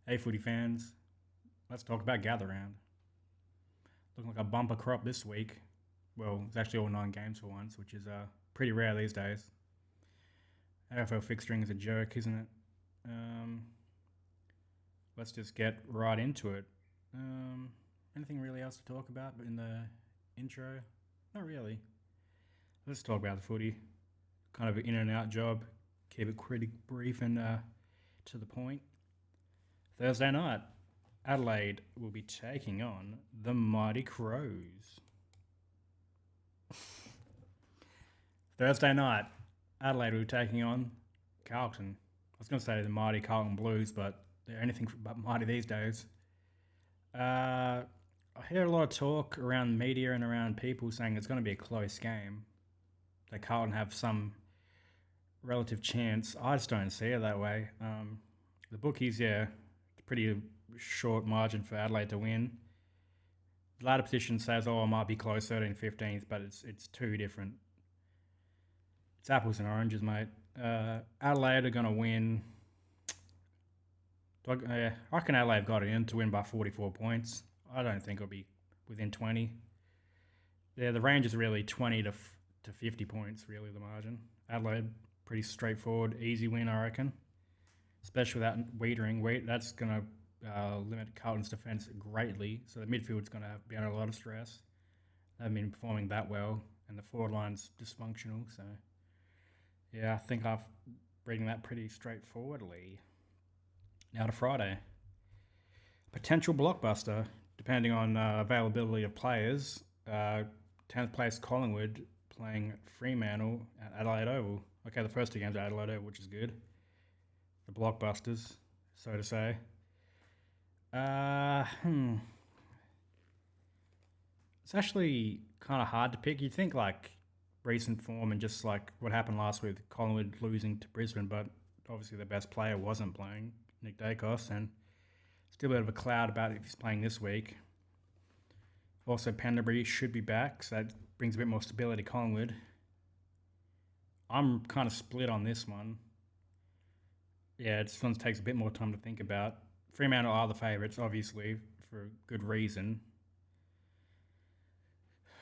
Hey, footy fans, let's talk about Gather Round. Looking like a bumper crop this week. Well, it's actually all 9 games for once, which is pretty rare these days. AFL fixturing is a joke, isn't it? Um, let's just get right into it. Um, anything really else to talk about in the intro? Not really. Let's talk about the footy. Kind of an in and out job. Keep it pretty brief and to the point. Thursday night, Adelaide will be taking on the Mighty Crows. Thursday night, Adelaide will be taking on Carlton. I was going to say the Mighty Carlton Blues, but they're anything but mighty these days. I hear a lot of talk around media and around people saying it's going to be a close game. That Carlton have some relative chance. I just don't see it that way. The bookies, yeah, pretty short margin for Adelaide to win. The ladder position says, oh, it might be close, 13th, 15th, but it's two different. It's apples and oranges, mate. Adelaide are going to win. I reckon Adelaide have got it in to win by 44 points. I don't think it'll be within 20. Yeah, the range is really 20 to 50 points, really, the margin. Adelaide, pretty straightforward, easy win, I reckon. Especially without Wiedering. That's going to limit Carlton's defence greatly. So the midfield's going to be under a lot of stress. They haven't been performing that well, and the forward line's dysfunctional. So, yeah, I think I'm reading that pretty straightforwardly. Now to Friday. Potential blockbuster, depending on availability of players. 10th place Collingwood playing Fremantle at Adelaide Oval. Okay, the first two games at Adelaide Oval, which is good. The blockbusters, so to say. It's actually kind of hard to pick. You'd think like recent form and just like what happened last week, Collingwood losing to Brisbane, but obviously the best player wasn't playing, Nick Dacos, and still a bit of a cloud about if he's playing this week. Also, Pendlebury should be back, so that brings a bit more stability to Collingwood. I'm kind of split on this one. Yeah, this one takes a bit more time to think about. Fremantle are the favourites, obviously, for good reason.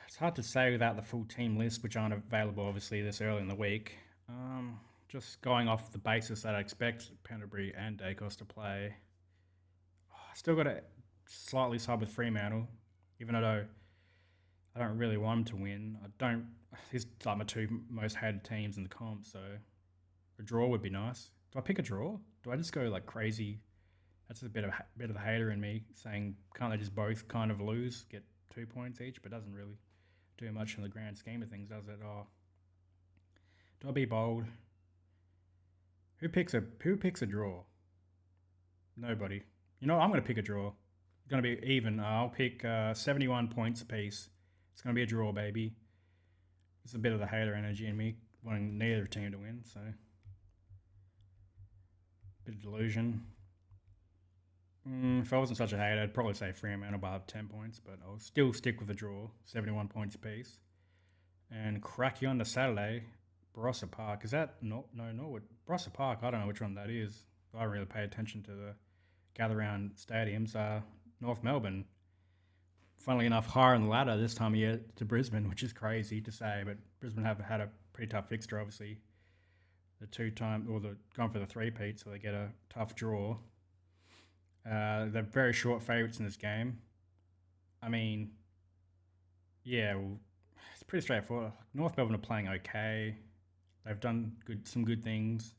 It's hard to say without the full team list, which aren't available, obviously, this early in the week. Just going off the basis that I expect Pendlebury and Dacos to play, I still got to slightly side with Fremantle, even though I don't really want them to win. I don't. These are like my two most hated teams in the comp, so a draw would be nice. Do I pick a draw? Do I just go like crazy? That's a bit of the hater in me saying, can't they just both kind of lose, get 2 points each? But doesn't really do much in the grand scheme of things, does it? Oh, do I be bold? Who picks a draw? Nobody. You know, I'm going to pick a draw. It's going to be even. I'll pick 71 points apiece. It's going to be a draw, baby. It's a bit of the hater energy in me, wanting neither team to win, so bit of delusion. If I wasn't such a hater, I'd probably say Fremantle by 10 points, but I'll still stick with the draw, 71 points apiece. And crack you on the Saturday, Barossa Park. Is that Norwood? Barossa Park, I don't know which one that is. I don't really pay attention to the gather round stadiums. North Melbourne, funnily enough, higher on the ladder this time of year to Brisbane, which is crazy to say, but Brisbane have had a pretty tough fixture, obviously. Gone for the three-peat, so they get a tough draw. They're very short favourites in this game. I mean, yeah, well, it's pretty straightforward. North Melbourne are playing okay. They've done some good things.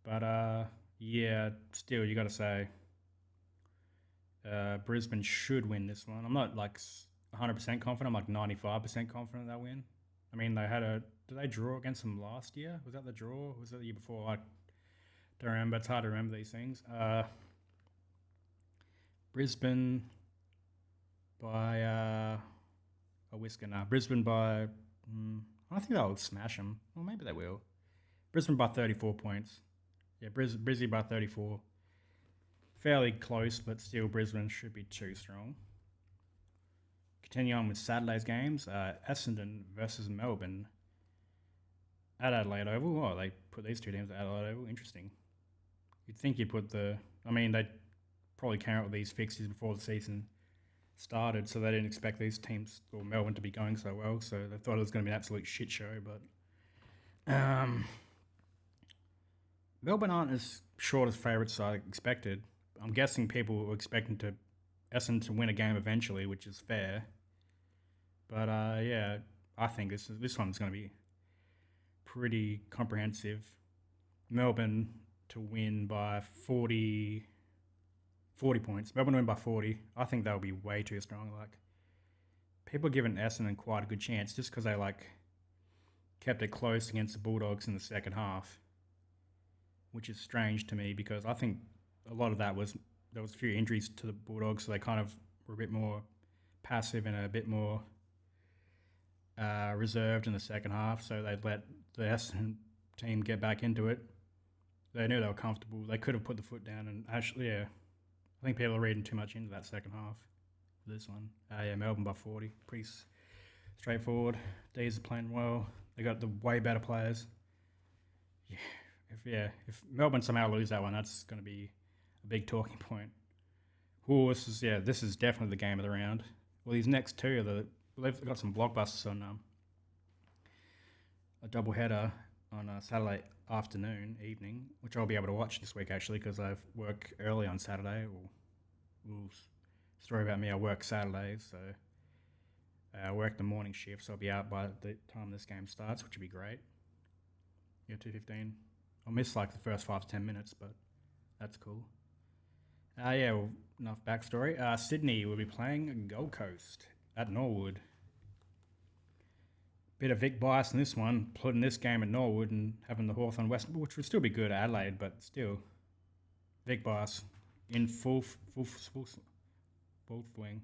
But, yeah, still, you got to say Brisbane should win this one. I'm not, like, 100% confident. I'm, like, 95% confident they'll win. I mean, did they draw against them last year? Was that the draw? Was that the year before? I don't remember. It's hard to remember these things. Brisbane by a whisker. Nah, Brisbane by. I don't think they'll smash them. Well, maybe they will. Brisbane by 34 points. Yeah, Brizzy by 34. Fairly close, but still Brisbane should be too strong. Continue on with Saturday's games. Essendon versus Melbourne at Adelaide Oval. Oh, they put these two teams at Adelaide Oval. Interesting. You'd think you put the. I mean, they probably came out with these fixtures before the season started, so they didn't expect these teams or Melbourne to be going so well. So they thought it was going to be an absolute shit show. But Melbourne aren't as short as favourites as I expected. I'm guessing people were expecting Essendon to win a game eventually, which is fair. But yeah, I think this one's going to be pretty comprehensive. Melbourne to win by 40 points. Melbourne to win by 40. I think they'll be way too strong. Like, people are giving Essendon quite a good chance just because they kept it close against the Bulldogs in the second half, which is strange to me because I think a lot of that was there was a few injuries to the Bulldogs, so they kind of were a bit more passive and a bit more reserved in the second half. So they'd let the Essendon team get back into it. They knew they were comfortable. They could have put the foot down, and actually, yeah, I think people are reading too much into that second half. This one, yeah, Melbourne by 40, pretty straightforward. D's are playing well. They got the way better players. If Melbourne somehow lose that one, that's going to be a big talking point. This is definitely the game of the round. Well, these next two they've got some blockbusters on a double header on a Saturday evening, which I'll be able to watch this week actually because I work early on Saturday. Story about me: I work Saturdays, so I work the morning shift, so I'll be out by the time this game starts, which would be great. Yeah, 2:15. I'll miss like the first 5 to 10 minutes, but that's cool. Enough backstory. Sydney will be playing Gold Coast at Norwood. Bit of Vic bias in this one, putting this game at Norwood and having the Hawthorn West, which would still be good at Adelaide, but still, Vic bias in full swing.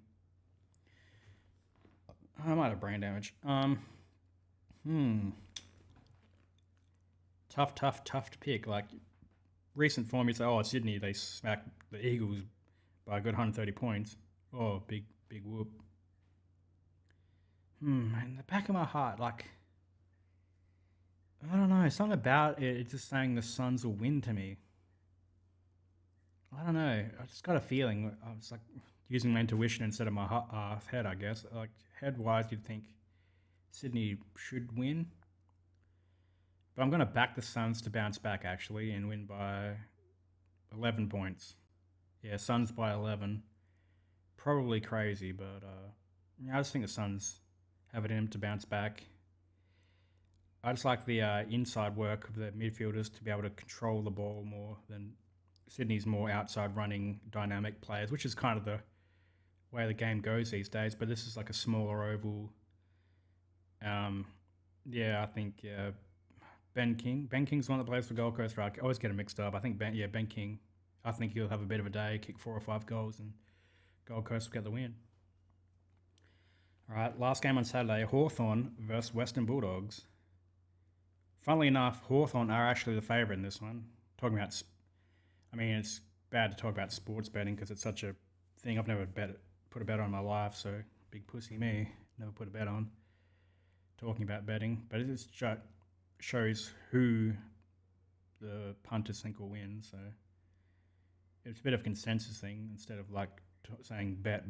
I might have brain damage. Tough to pick. Like, recent form, you say, Sydney, they smacked the Eagles by a good 130 points. Oh, big whoop. In the back of my heart, like, I don't know, something about it, it's just saying the Suns will win to me. I don't know. I just got a feeling. I was like using my intuition instead of my head, I guess. Like, head-wise, you'd think Sydney should win. But I'm going to back the Suns to bounce back, actually, and win by 11 points. Yeah, Suns by 11. Probably crazy, but I just think the Suns have it in them to bounce back. I just like the inside work of the midfielders to be able to control the ball more than Sydney's more outside running dynamic players, which is kind of the way the game goes these days. But this is like a smaller oval. I think Ben King. Ben King's one that plays for Gold Coast, right? I always get him mixed up. I think Ben King. I think he'll have a bit of a day, kick 4 or 5 goals, and Gold Coast will get the win. All right, last game on Saturday, Hawthorn versus Western Bulldogs. Funnily enough, Hawthorn are actually the favourite in this one. It's bad to talk about sports betting because it's such a thing. I've never put a bet on in my life, so big pussy me, never put a bet on talking about betting. But it just shows who the punters think will win, so it's a bit of a consensus thing instead of like saying bet.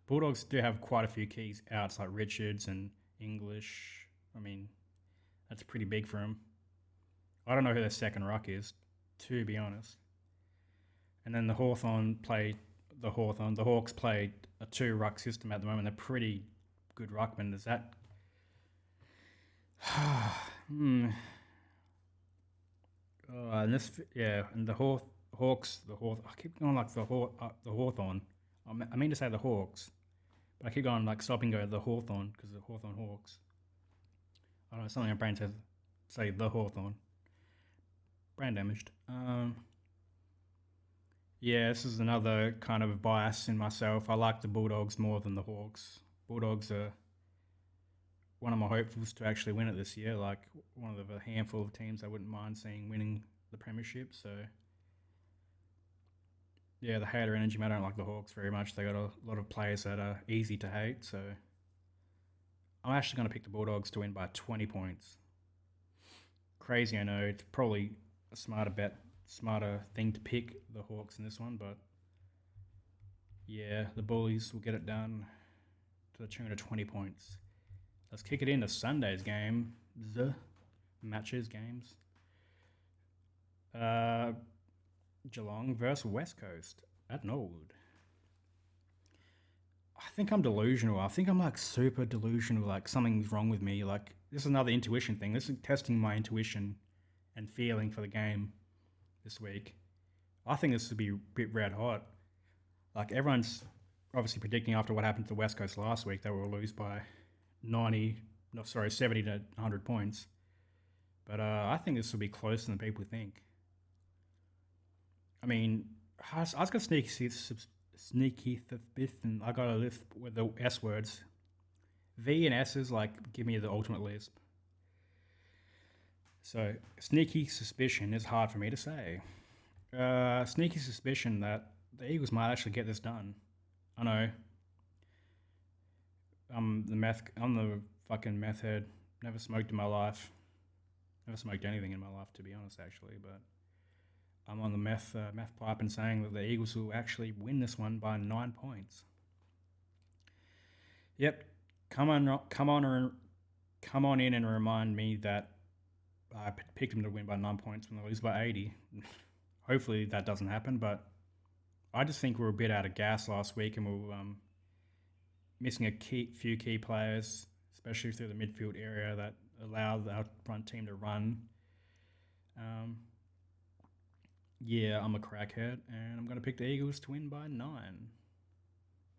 Bulldogs do have quite a few keys outs like Richards and English. That's pretty big for them. I don't know who their second ruck is, to be honest. And then the Hawks play a 2-ruck system at the moment. They're pretty good ruckmen. Is that? And the Hawks. I keep going like the Hawthorn. I mean to say the Hawks, but I keep going like stopping go the Hawthorn because the Hawthorn Hawks. I don't know, something in my brain says say the Hawthorn. Brain damaged. This is another kind of bias in myself. I like the Bulldogs more than the Hawks. Bulldogs are one of my hopefuls to actually win it this year. Like, one of a handful of teams I wouldn't mind seeing winning the premiership. So, yeah, the hater energy. I don't like the Hawks very much. They got a lot of players that are easy to hate. So, I'm actually going to pick the Bulldogs to win by 20 points. Crazy, I know. It's probably a smarter thing to pick the Hawks in this one, but yeah, the Bullies will get it done to the tune of 20 points. Let's kick it into Sunday's game. Games. Geelong versus West Coast at Norwood. I think I'm delusional. I think I'm like super delusional. Like something's wrong with me. Like this is another intuition thing. This is testing my intuition and feeling for the game this week. I think this would be a bit red hot. Like everyone's obviously predicting after what happened to the West Coast last week, they will lose by 70 to 100 points. But I think this will be closer than people think. I mean, I was going to sneaky and I got a list with the S words. V and S's like give me the ultimate lisp. So sneaky suspicion is hard for me to say. Sneaky suspicion that the Eagles might actually get this done. I know. I'm the fucking meth head. Never smoked in my life. Never smoked anything in my life, to be honest, actually. But I'm on the meth pipe and saying that the Eagles will actually win this one by 9 points. Yep, come on in and remind me that I picked them to win by 9 points when they lose by 80. Hopefully that doesn't happen, but I just think we were a bit out of gas last week and we were missing a few key players, especially through the midfield area that allowed our front team to run. Yeah, I'm a crackhead, and I'm going to pick the Eagles to win by 9.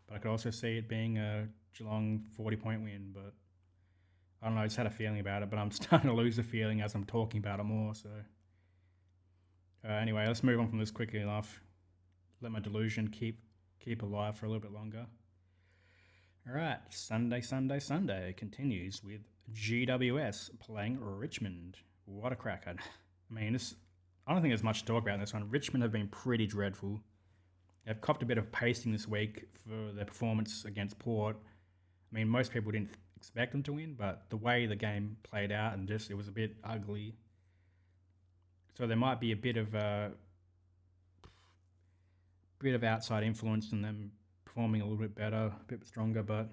But I could also see it being a Geelong 40-point win, but I don't know, I just had a feeling about it, but I'm starting to lose the feeling as I'm talking about it more, so... anyway, let's move on from this quickly enough. Let my delusion keep alive for a little bit longer. Alright, Sunday continues with GWS playing Richmond. What a cracker. I mean, I don't think there's much to talk about in this one. Richmond have been pretty dreadful. They've copped a bit of pasting this week for their performance against Port. I mean, most people didn't expect them to win, but the way the game played out and just it was a bit ugly. So there might be a bit of outside influence in them performing a little bit better, a bit stronger. But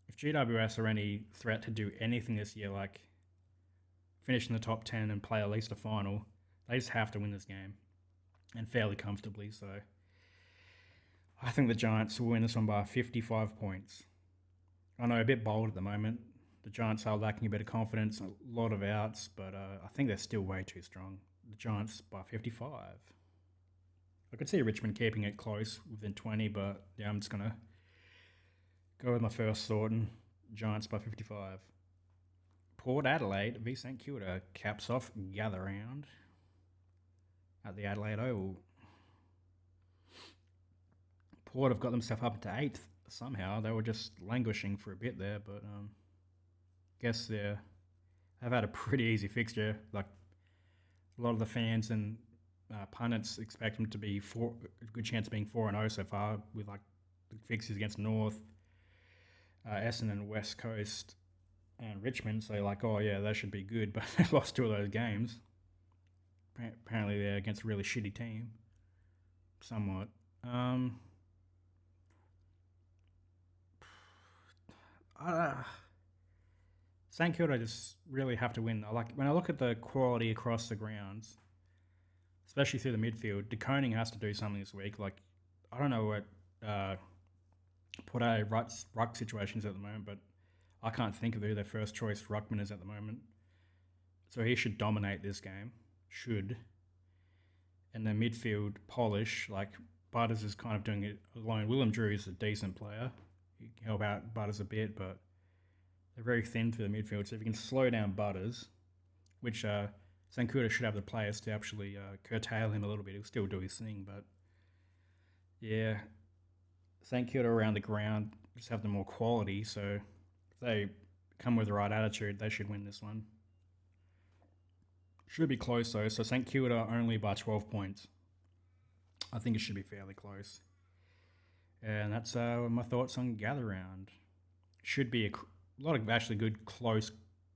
if GWS are any threat to do anything this year, like finish in the top 10 and play at least a final, they just have to win this game, and fairly comfortably. So I think the Giants will win this one by 55 points. I know, a bit bold at the moment. The Giants are lacking a bit of confidence, a lot of outs, but I think they're still way too strong. The Giants by 55. I could see Richmond keeping it close within 20, but yeah, I'm just going to go with my first thought and Giants by 55. Port Adelaide v St Kilda caps off gather round at the Adelaide Oval. Port have got themselves up to 8th somehow. They were just languishing for a bit there, but guess they've had a pretty easy fixture. Like a lot of the fans and pundits expect them to be a good chance of being 4-0 so far with like the fixtures against North, Essendon, West Coast, and Richmond. So like, oh yeah, they should be good, but they lost 2 of those games. Apparently they're against a really shitty team, somewhat. St Kilda just really have to win. When I look at the quality across the grounds, especially through the midfield, De Koning has to do something this week. Like, I don't know what Port Adelaide ruck situations at the moment, but I can't think of who their first choice ruckman is at the moment. So he should dominate this game. And the midfield polish, like Butters is kind of doing it alone. Willem Drew is a decent player. He can help out Butters a bit, but they're very thin through the midfield. So if you can slow down Butters, which St Kilda should have the players to actually curtail him a little bit. He'll still do his thing, but yeah, St Kilda around the ground just have the more quality. So if they come with the right attitude, they should win this one. Should be close though. So St Kilda only by 12 points. I think it should be fairly close. And that's my thoughts on gather round. Should be a lot of actually good close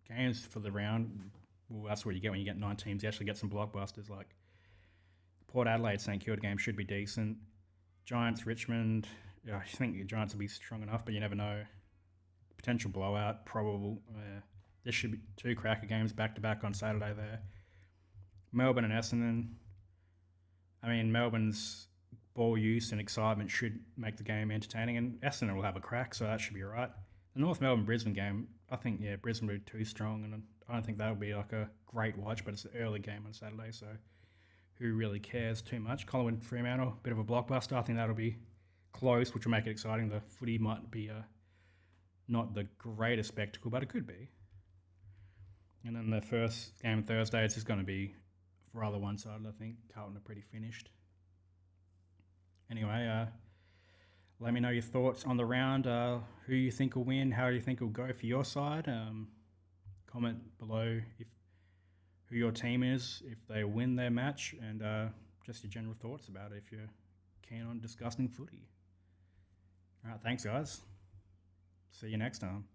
games for the round. Well, that's what you get when you get 9 teams. You actually get some blockbusters like Port Adelaide St Kilda game should be decent. Giants Richmond. Yeah, I think the Giants will be strong enough, but you never know. Potential blowout, probable. There should be 2 cracker games back to back on Saturday there. Melbourne and Essendon. I mean, Melbourne's ball use and excitement should make the game entertaining, and Essendon will have a crack, so that should be all right. The North Melbourne Brisbane game, I think, yeah, Brisbane will be too strong, and I don't think that'll be like a great watch, but it's an early game on Saturday, so who really cares too much? Collingwood Fremantle, bit of a blockbuster. I think that'll be close, which will make it exciting. The footy might be not the greatest spectacle, but it could be. And then the first game Thursday, it's just going to be rather one-sided. I think Carlton are pretty finished. Anyway, let me know your thoughts on the round. Who you think will win? How do you think will go for your side? Comment below if who your team is, if they win their match, and just your general thoughts about it if you're keen on discussing footy. All right, thanks, guys. See you next time.